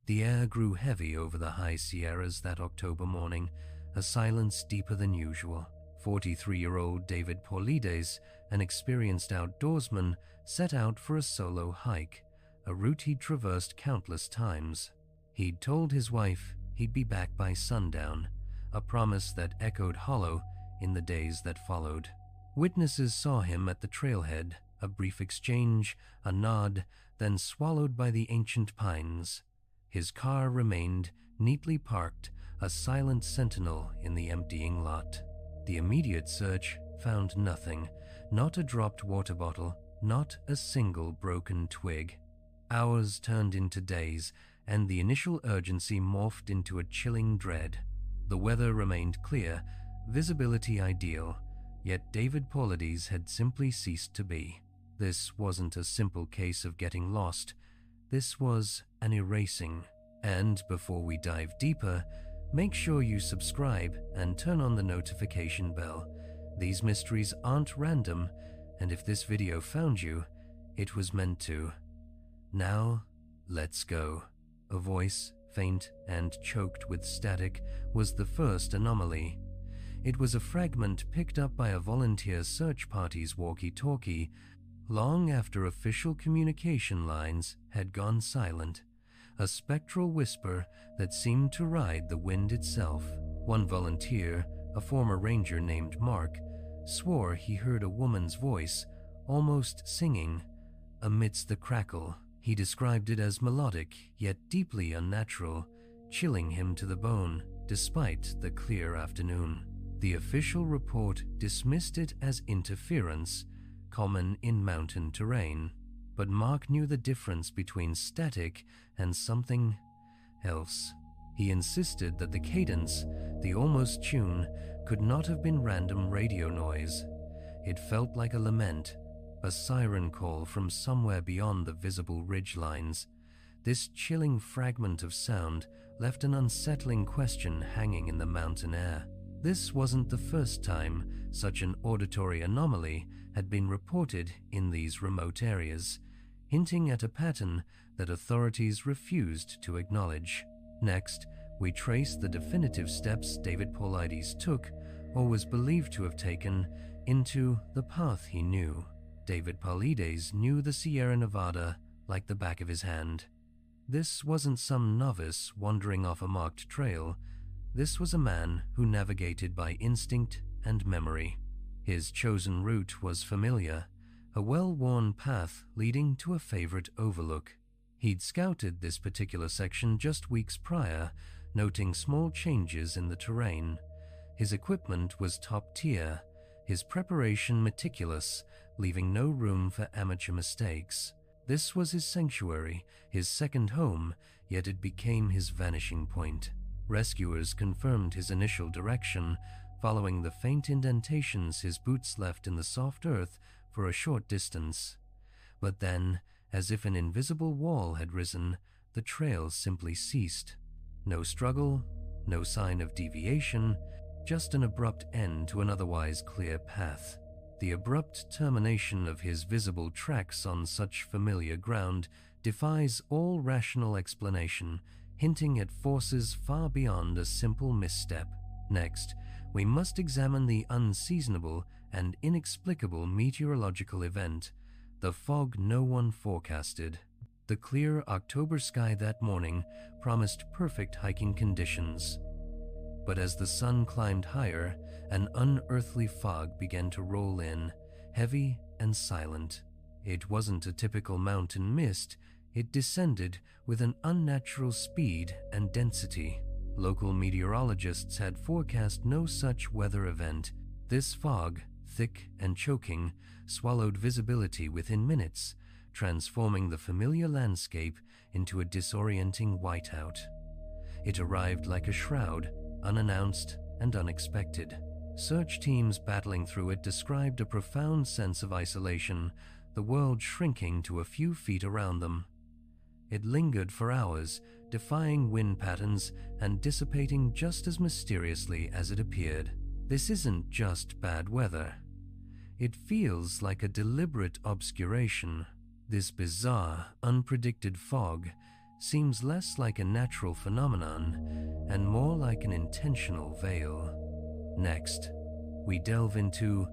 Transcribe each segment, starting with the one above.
The air grew heavy over the high Sierras that October morning, a silence deeper than usual. 43-year-old David Paulides, an experienced outdoorsman, set out for a solo hike, a route he'd traversed countless times. He'd told his wife he'd be back by sundown, a promise that echoed hollow in the days that followed. Witnesses saw him at the trailhead, a brief exchange, a nod, then swallowed by the ancient pines. His car remained neatly parked, a silent sentinel in the emptying lot. The immediate search found nothing, not a dropped water bottle, not a single broken twig. Hours turned into days, and the initial urgency morphed into a chilling dread. The weather remained clear, visibility ideal, yet David Paulides had simply ceased to be. This wasn't a simple case of getting lost. This was an erasing. And before we dive deeper, make sure you subscribe and turn on the notification bell. These mysteries aren't random, and if this video found you, it was meant to. Now, let's go. A voice, faint and choked with static, was the first anomaly. It was a fragment picked up by a volunteer search party's walkie-talkie long after official communication lines had gone silent, a spectral whisper that seemed to ride the wind itself. One volunteer, a former ranger named Mark, swore he heard a woman's voice, almost singing, amidst the crackle. He described it as melodic yet deeply unnatural, chilling him to the bone despite the clear afternoon. The official report dismissed it as interference, common in mountain terrain, but Mark knew the difference between static and something else. He insisted that the cadence, the almost tune, could not have been random radio noise. It felt like a lament, a siren call from somewhere beyond the visible ridgelines. This chilling fragment of sound left an unsettling question hanging in the mountain air. This wasn't the first time such an auditory anomaly had been reported in these remote areas, hinting at a pattern that authorities refused to acknowledge. Next, we trace the definitive steps David Paulides took, or was believed to have taken, into the path he knew. David Paulides knew the Sierra Nevada like the back of his hand. This wasn't some novice wandering off a marked trail. This was a man who navigated by instinct and memory. His chosen route was familiar, a well-worn path leading to a favorite overlook. He'd scouted this particular section just weeks prior, noting small changes in the terrain. His equipment was top tier, his preparation meticulous, leaving no room for amateur mistakes. This was his sanctuary, his second home, yet it became his vanishing point. Rescuers confirmed his initial direction, following the faint indentations his boots left in the soft earth for a short distance. But then, as if an invisible wall had risen, the trail simply ceased. No struggle, no sign of deviation, just an abrupt end to an otherwise clear path. The abrupt termination of his visible tracks on such familiar ground defies all rational explanation, hinting at forces far beyond a simple misstep. Next, we must examine the unseasonable and inexplicable meteorological event, the fog no one forecasted. The clear October sky that morning promised perfect hiking conditions. But as the sun climbed higher, an unearthly fog began to roll in, heavy and silent. It wasn't a typical mountain mist. It descended with an unnatural speed and density. Local meteorologists had forecast no such weather event. This fog, thick and choking, swallowed visibility within minutes, transforming the familiar landscape into a disorienting whiteout. It arrived like a shroud, unannounced and unexpected. Search teams battling through it described a profound sense of isolation, the world shrinking to a few feet around them. It lingered for hours, defying wind patterns and dissipating just as mysteriously as it appeared. This isn't just bad weather. It feels like a deliberate obscuration. This bizarre, unpredicted fog seems less like a natural phenomenon and more like an intentional veil. Next, we delve into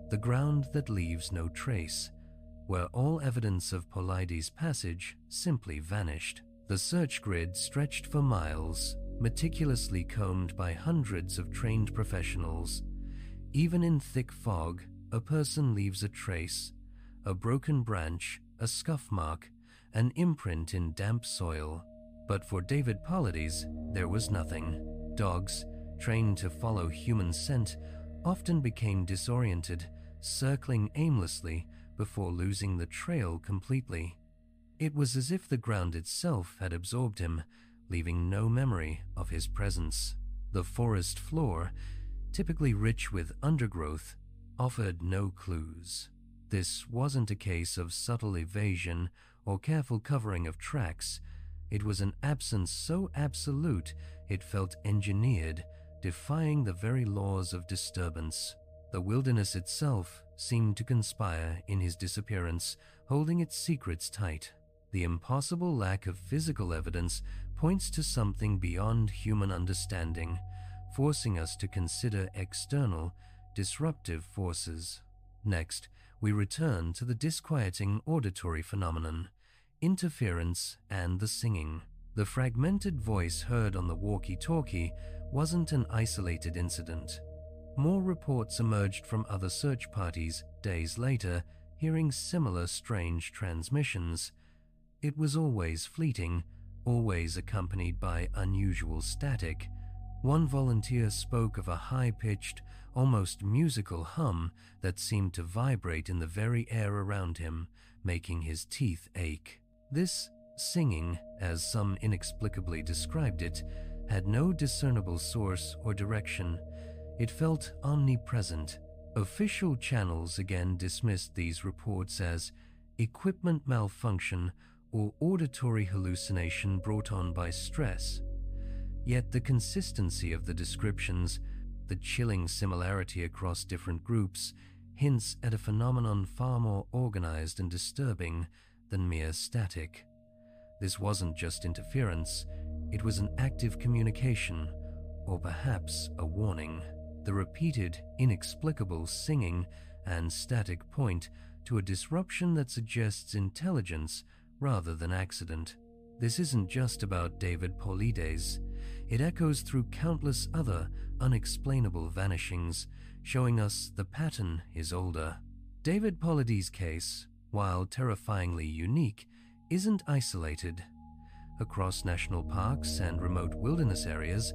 the ground that leaves no trace, where all evidence of Polides' passage simply vanished. The search grid stretched for miles, meticulously combed by hundreds of trained professionals. Even in thick fog, a person leaves a trace, a broken branch, a scuff mark, an imprint in damp soil. But for David Polides, there was nothing. Dogs, trained to follow human scent, often became disoriented, circling aimlessly before losing the trail completely. It was as if the ground itself had absorbed him, leaving no memory of his presence. The forest floor, typically rich with undergrowth, offered no clues. This wasn't a case of subtle evasion or careful covering of tracks. It was an absence so absolute it felt engineered, defying the very laws of disturbance. The wilderness itself seemed to conspire in his disappearance, holding its secrets tight. The impossible lack of physical evidence points to something beyond human understanding, forcing us to consider external, disruptive forces. Next, we return to the disquieting auditory phenomenon, interference and the singing. The fragmented voice heard on the walkie-talkie wasn't an isolated incident. More reports emerged from other search parties days later, hearing similar strange transmissions. It was always fleeting, always accompanied by unusual static. One volunteer spoke of a high-pitched, almost musical hum that seemed to vibrate in the very air around him, making his teeth ache. This singing, as some inexplicably described it, had no discernible source or direction. It felt omnipresent. Official channels again dismissed these reports as equipment malfunction or auditory hallucination brought on by stress. Yet the consistency of the descriptions, the chilling similarity across different groups, hints at a phenomenon far more organized and disturbing than mere static. This wasn't just interference, it was an active communication, or perhaps a warning. The repeated, inexplicable singing and static point to a disruption that suggests intelligence rather than accident. This isn't just about David Polides. It echoes through countless other unexplainable vanishings, showing us the pattern is older. David Polides' case, while terrifyingly unique, isn't isolated. Across national parks and remote wilderness areas,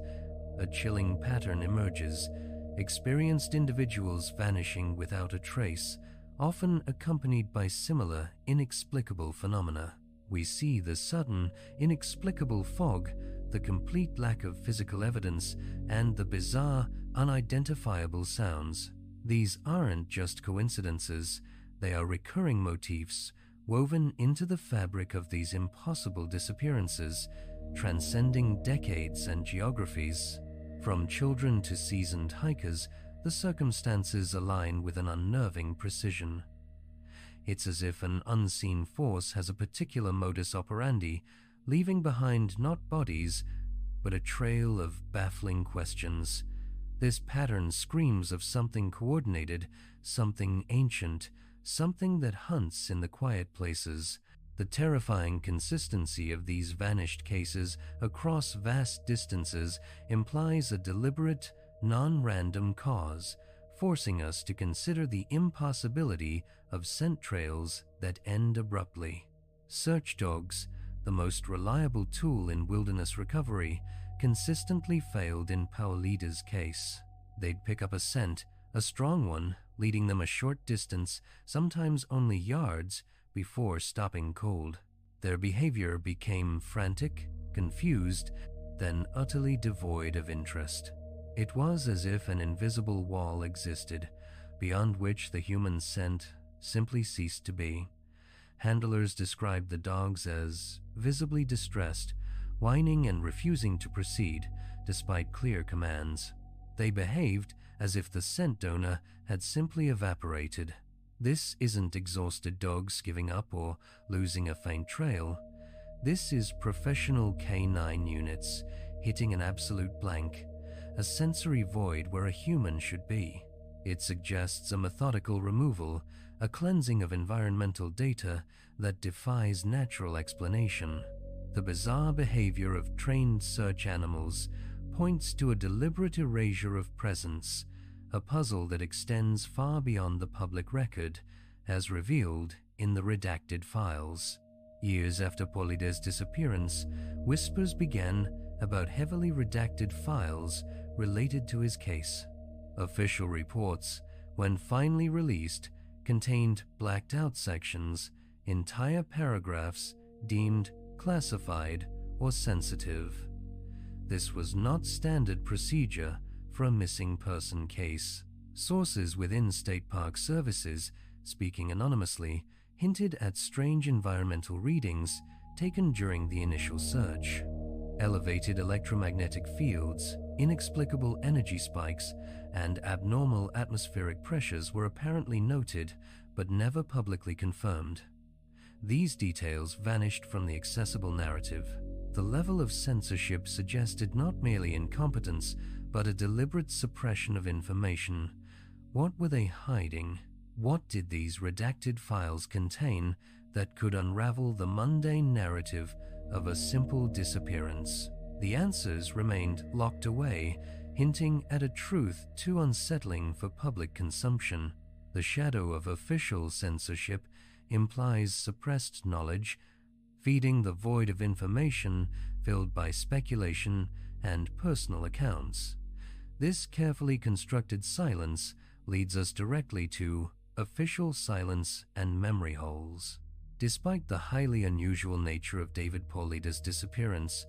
a chilling pattern emerges. Experienced individuals vanishing without a trace, often accompanied by similar, inexplicable phenomena. We see the sudden, inexplicable fog, the complete lack of physical evidence, and the bizarre, unidentifiable sounds. These aren't just coincidences, they are recurring motifs woven into the fabric of these impossible disappearances, transcending decades and geographies. From children to seasoned hikers, the circumstances align with an unnerving precision. It's as if an unseen force has a particular modus operandi, leaving behind not bodies, but a trail of baffling questions. This pattern screams of something coordinated, something ancient, something that hunts in the quiet places. The terrifying consistency of these vanished cases across vast distances implies a deliberate, non-random cause, forcing us to consider the impossibility of scent trails that end abruptly. Search dogs, the most reliable tool in wilderness recovery, consistently failed in Paulida's case. They'd pick up a scent, a strong one, leading them a short distance, sometimes only yards, before stopping cold. Their behavior became frantic, confused, then utterly devoid of interest. It was as if an invisible wall existed, beyond which the human scent simply ceased to be. Handlers described the dogs as visibly distressed, whining and refusing to proceed despite clear commands. They behaved as if the scent donor had simply evaporated. This isn't exhausted dogs giving up or losing a faint trail. This is professional canine units hitting an absolute blank, a sensory void where a human should be. It suggests a methodical removal, a cleansing of environmental data that defies natural explanation. The bizarre behavior of trained search animals points to a deliberate erasure of presence, a puzzle that extends far beyond the public record, as revealed in the redacted files. Years after Paulide's disappearance, whispers began about heavily redacted files related to his case. Official reports, when finally released, contained blacked-out sections, entire paragraphs deemed classified or sensitive. This was not standard procedure for a missing person case. Sources within State Park Services, speaking anonymously, hinted at strange environmental readings taken during the initial search. Elevated electromagnetic fields, inexplicable energy spikes, and abnormal atmospheric pressures were apparently noted but never publicly confirmed. These details vanished from the accessible narrative. The level of censorship suggested not merely incompetence, but a deliberate suppression of information. What were they hiding? What did these redacted files contain that could unravel the mundane narrative of a simple disappearance? The answers remained locked away, hinting at a truth too unsettling for public consumption. The shadow of official censorship implies suppressed knowledge, feeding the void of information filled by speculation and personal accounts. This carefully constructed silence leads us directly to official silence and memory holes. Despite the highly unusual nature of David Paulide's disappearance,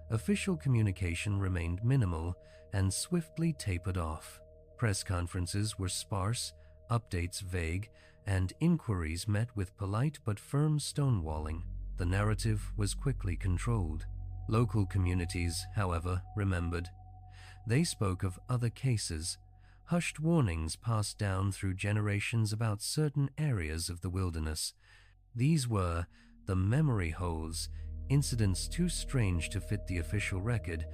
official communication remained minimal and swiftly tapered off. Press conferences were sparse, updates vague, and inquiries met with polite but firm stonewalling. The narrative was quickly controlled. Local communities, however, remembered. They spoke of other cases, hushed warnings passed down through generations about certain areas of the wilderness. These were the memory holes, incidents too strange to fit the official record,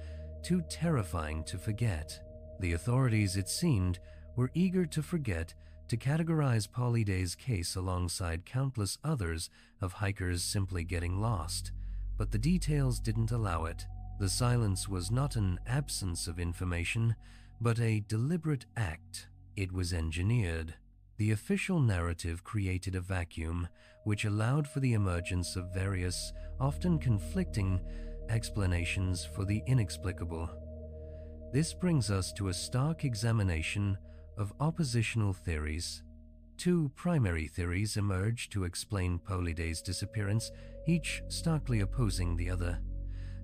too terrifying to forget. The authorities, it seemed, were eager to forget, to categorize Paulide's case alongside countless others of hikers simply getting lost. But the details didn't allow it. The silence was not an absence of information, but a deliberate act. It was engineered. The official narrative created a vacuum, which allowed for the emergence of various, often conflicting, explanations for the inexplicable. This brings us to a stark examination of oppositional theories. Two primary theories emerged to explain Paulide's disappearance, each starkly opposing the other.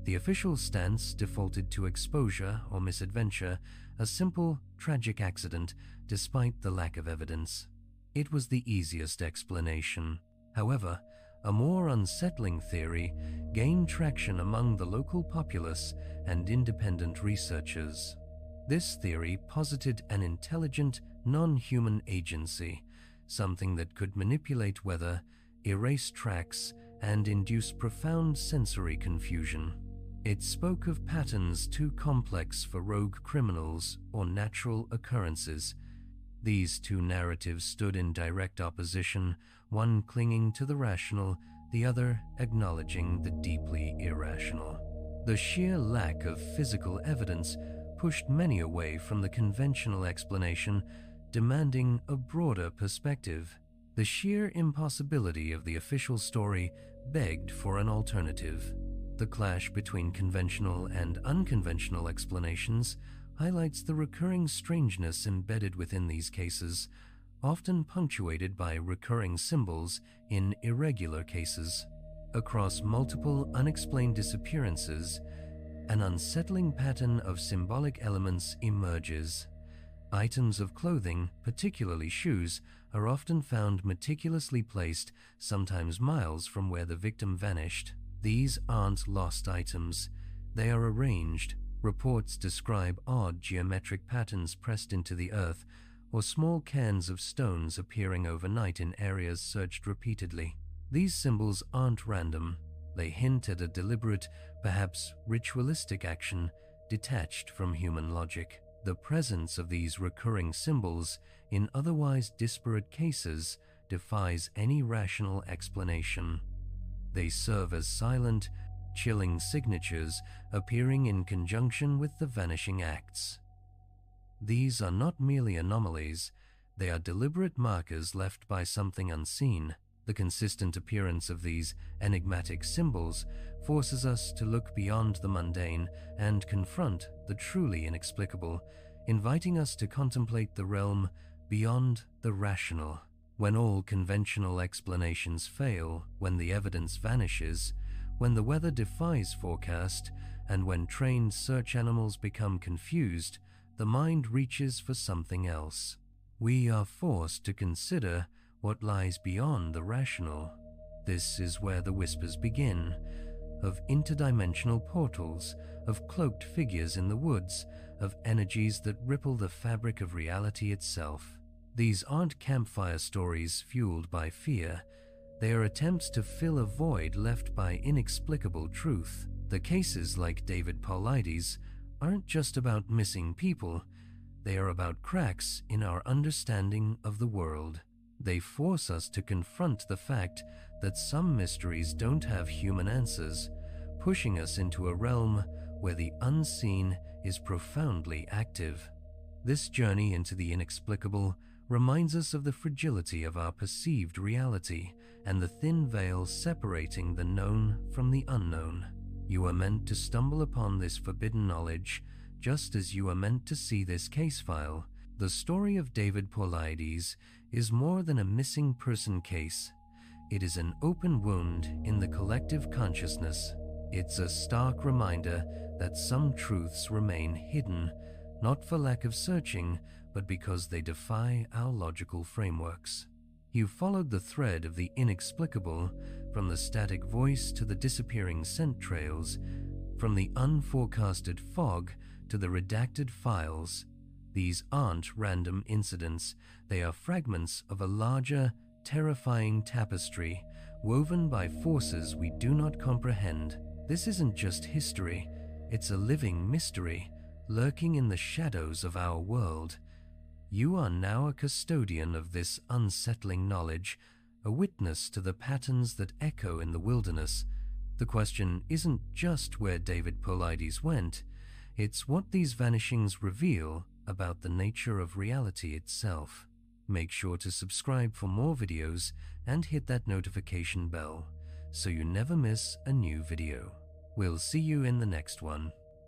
The official stance defaulted to exposure or misadventure, a simple, tragic accident, despite the lack of evidence. It was the easiest explanation. However, a more unsettling theory gained traction among the local populace and independent researchers. This theory posited an intelligent, non-human agency, something that could manipulate weather, erase tracks, and induce profound sensory confusion. It spoke of patterns too complex for rogue criminals or natural occurrences. These two narratives stood in direct opposition, one clinging to the rational, the other acknowledging the deeply irrational. The sheer lack of physical evidence pushed many away from the conventional explanation, demanding a broader perspective. The sheer impossibility of the official story begged for an alternative. The clash between conventional and unconventional explanations highlights the recurring strangeness embedded within these cases, often punctuated by recurring symbols in irregular cases. Across multiple unexplained disappearances, an unsettling pattern of symbolic elements emerges. Items of clothing, particularly shoes, are often found meticulously placed, sometimes miles from where the victim vanished. These aren't lost items. They are arranged. Reports describe odd geometric patterns pressed into the earth, or small cairns of stones appearing overnight in areas searched repeatedly. These symbols aren't random. They hint at a deliberate, perhaps ritualistic action detached from human logic. The presence of these recurring symbols in otherwise disparate cases defies any rational explanation. They serve as silent, chilling signatures appearing in conjunction with the vanishing acts. These are not merely anomalies, they are deliberate markers left by something unseen. The consistent appearance of these enigmatic symbols forces us to look beyond the mundane and confront the truly inexplicable, inviting us to contemplate the realm beyond the rational. When all conventional explanations fail, when the evidence vanishes, when the weather defies forecast, and when trained search animals become confused, the mind reaches for something else. We are forced to consider what lies beyond the rational. This is where the whispers begin, of interdimensional portals, of cloaked figures in the woods, of energies that ripple the fabric of reality itself. These aren't campfire stories fueled by fear. They are attempts to fill a void left by inexplicable truth. The cases like David Paulides aren't just about missing people, they are about cracks in our understanding of the world. They force us to confront the fact that some mysteries don't have human answers, pushing us into a realm where the unseen is profoundly active. This journey into the inexplicable reminds us of the fragility of our perceived reality and the thin veil separating the known from the unknown. You are meant to stumble upon this forbidden knowledge just as you are meant to see this case file. The story of David Paulides is more than a missing person case. It is an open wound in the collective consciousness. It's a stark reminder that some truths remain hidden, not for lack of searching, but because they defy our logical frameworks. You followed the thread of the inexplicable, from the static voice to the disappearing scent trails, from the unforecasted fog to the redacted files. These aren't random incidents, they are fragments of a larger, terrifying tapestry woven by forces we do not comprehend. This isn't just history, it's a living mystery, lurking in the shadows of our world. You are now a custodian of this unsettling knowledge, a witness to the patterns that echo in the wilderness. The question isn't just where David Paulides went, it's what these vanishings reveal about the nature of reality itself. Make sure to subscribe for more videos and hit that notification bell so you never miss a new video. We'll see you in the next one.